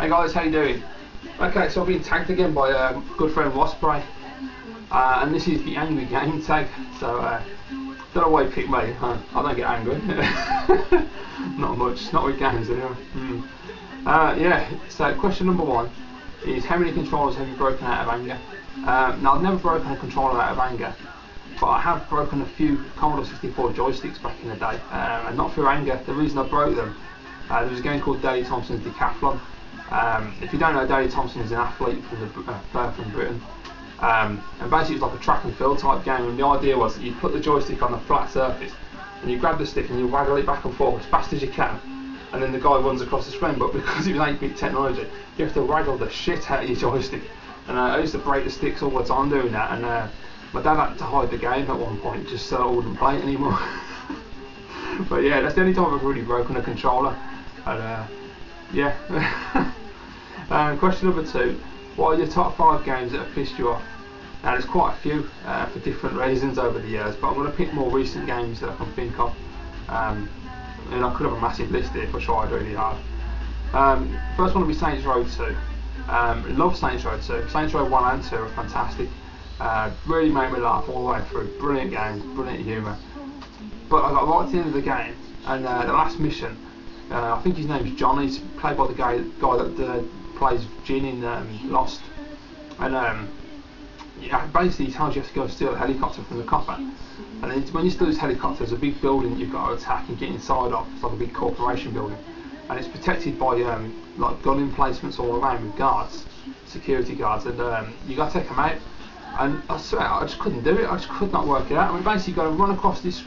Hey guys, how you doing? Okay, so I've been tagged again by good friend Waspspray, and this is the angry game tag. So don't know why he picked me. I don't get angry. Not much, not with games anyway. Yeah. So question number one is, how many controllers have you broken out of anger? Now I've never broken a controller out of anger, but I have broken a few Commodore 64 joysticks back in the day, and not through anger. The reason I broke them, there was a game called Daley Thompson's Decathlon. If you don't know, Daley Thompson is an athlete from Britain, and basically it was like a track and field type game, and the idea was that you put the joystick on a flat surface and you grab the stick and you waggle it back and forth as fast as you can, and then the guy runs across the screen. But because it was 8-bit technology, you have to waggle the shit out of your joystick, and I used to break the sticks all the time doing that, and my dad had to hide the game at one point just so I wouldn't play it anymore. But yeah, that's the only time I've really broken a controller. And yeah. Question number two, what are your top 5 games that have pissed you off? Now there's quite a few for different reasons over the years, but I'm going to pick more recent games that I can think of, and I could have a massive list here if I tried really hard. First one will be Saints Row 2. Love Saints Row 2. Saints Row 1 and 2 are fantastic. Really made me laugh all the way through. Brilliant games, brilliant humour. But I got right to the end of the game, and the last mission, I think his name's John. He's played by the guy that plays Jin in Lost, and yeah, basically he tells you have to go steal a helicopter from the copper, and then when you steal this helicopter, there's a big building that you've got to attack and get inside of. It's like a big corporation building, and it's protected by like gun emplacements all around with guards, security guards, and you got to take them out. And I swear, I just couldn't do it. I just could not work it out. I mean, basically, you've got to run across this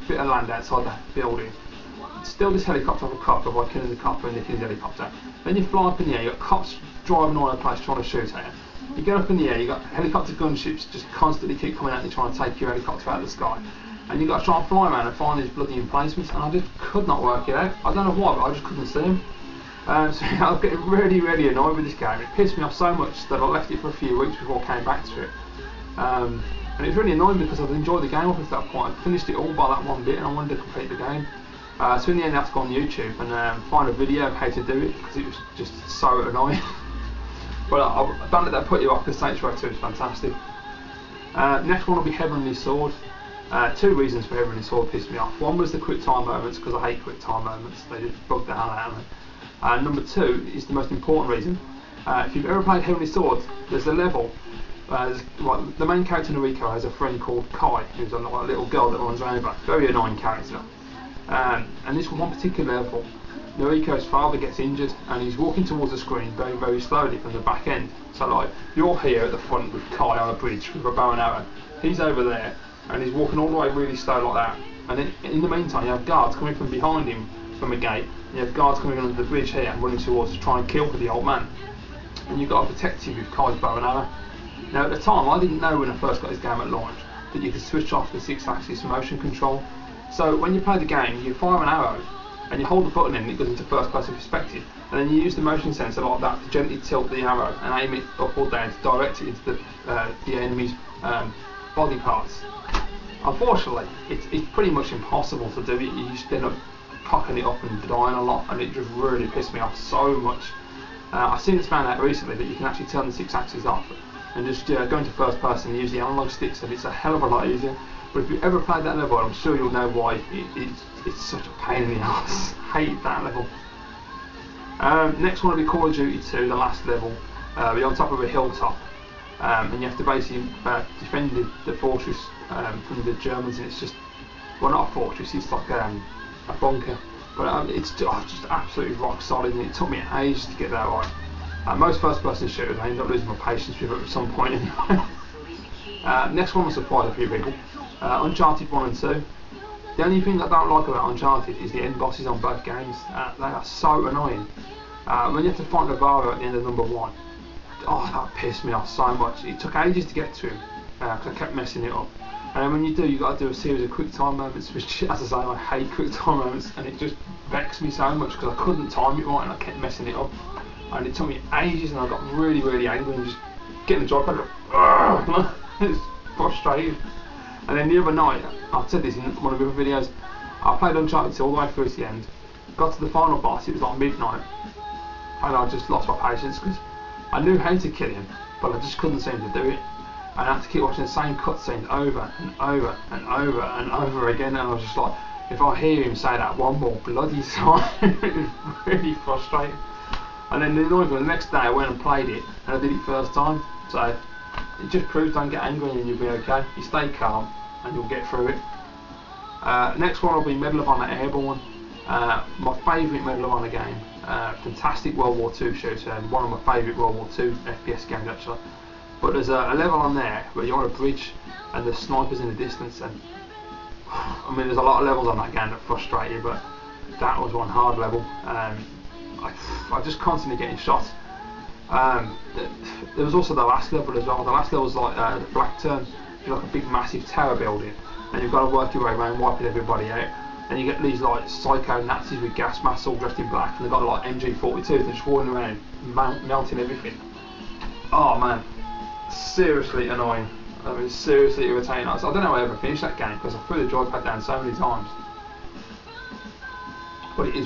bit of land outside the building, steal this helicopter off a copper by killing the copper and nicking the helicopter. Then you fly up in the air. You've got cops driving all over the place trying to shoot at you. You get up in the air. You've got helicopter gunships just constantly keep coming at you trying to take your helicopter out of the sky. And you've got to try and fly around and find these bloody emplacements. And I just could not work it out. I don't know why, but I just couldn't see them. So I was getting really annoyed with this game. It pissed me off so much that I left it for a few weeks before I came back to it. And it was really annoying because I'd enjoyed the game up until that point. I finished it all by that one bit and I wanted to complete the game. So in the end I had to go on YouTube and find a video of how to do it, because it was just so annoying. But I don't let that put you off, because Saints Row 2 is fantastic. Next one will be Heavenly Sword. 2 reasons for Heavenly Sword pissed me off. One was the quick time moments, because I hate quick time moments. They just bug the hell out of me. Number 2 is the most important reason. If you've ever played Heavenly Sword, there's a level. The main character Noriko has a friend called Kai, who's a little girl that runs around about. Very annoying character. And this one particular level, Noriko's father gets injured and he's walking towards the screen very slowly from the back end. So like, you're here at the front with Kai on a bridge with a bow and arrow. He's over there and he's walking all the way really slow like that. And then in the meantime you have guards coming from behind him from a gate. You have guards coming under the bridge here and running towards to try and kill the old man. And you've got to protect him with Kai's bow and arrow. Now at the time, I didn't know when I first got this game at launch that you could switch off the 6-axis motion control. So when you play the game, you fire an arrow and you hold the button in and it goes into first person perspective, and then you use the motion sensor like that to gently tilt the arrow and aim it up or down to direct it into the enemy's body parts. Unfortunately, it's pretty much impossible to do it. You just end up cocking it up and dying a lot, and it just really pissed me off so much. I've since found out recently that you can actually turn the 6-axis off and just go into first person and use the analog sticks, and it's a hell of a lot easier. But if you've ever played that level, I'm sure you'll know why it's such a pain in the ass. Hate that level. Next one will be Call of Duty 2, the last level. You're on top of a hilltop, and you have to basically defend the fortress from the Germans, and it's just, well, not a fortress, it's like a bunker. But it's just absolutely rock solid, and it took me ages to get that right. Most first-person shooters, I end up losing my patience with it at some point anyway. Next one will surprise a few people. Uncharted 1 and 2. The only thing I don't like about Uncharted is the end bosses on both games. They are so annoying. When you have to fight Navarro at the end of number 1, oh, that pissed me off so much. It took ages to get to him because I kept messing it up. And then when you do, you've got to do a series of quick time moments, which, as I say, I hate quick time moments, and it just vexed me so much because I couldn't time it right and I kept messing it up. And it took me ages, and I got really angry and just getting the job back. It's frustrating. And then the other night, I've said this in one of the other videos, I played Uncharted all the way through to the end, got to the final boss, it was like midnight, and I just lost my patience because I knew how to kill him, but I just couldn't seem to do it. And I had to keep watching the same cutscenes over and over and over and over again, and I was just like, if I hear him say that one more bloody time, it was really frustrating. And then the annoying thing, the next day I went and played it, and I did it first time, so it just proves don't get angry and you'll be okay. You stay calm and you'll get through it. Next one will be Medal of Honor Airborne. My favourite Medal of Honor game. Fantastic World War II shooter, and one of my favourite World War II FPS games actually. But there's a level on there where you're on a bridge and there's snipers in the distance, and I mean there's a lot of levels on that game that frustrate you, but that was one hard level. I just constantly getting shot. There was also the last level as well. The last level was like the Black Turn, which is like a big massive tower building, and you've got to work your way around wiping everybody out. And you get these like psycho Nazis with gas masks all dressed in black, and they've got like MG42s, they're just walking around melting everything. Oh man, seriously annoying. I mean, seriously irritating. I don't know how I ever finished that game because I threw the joypad down so many times. But it is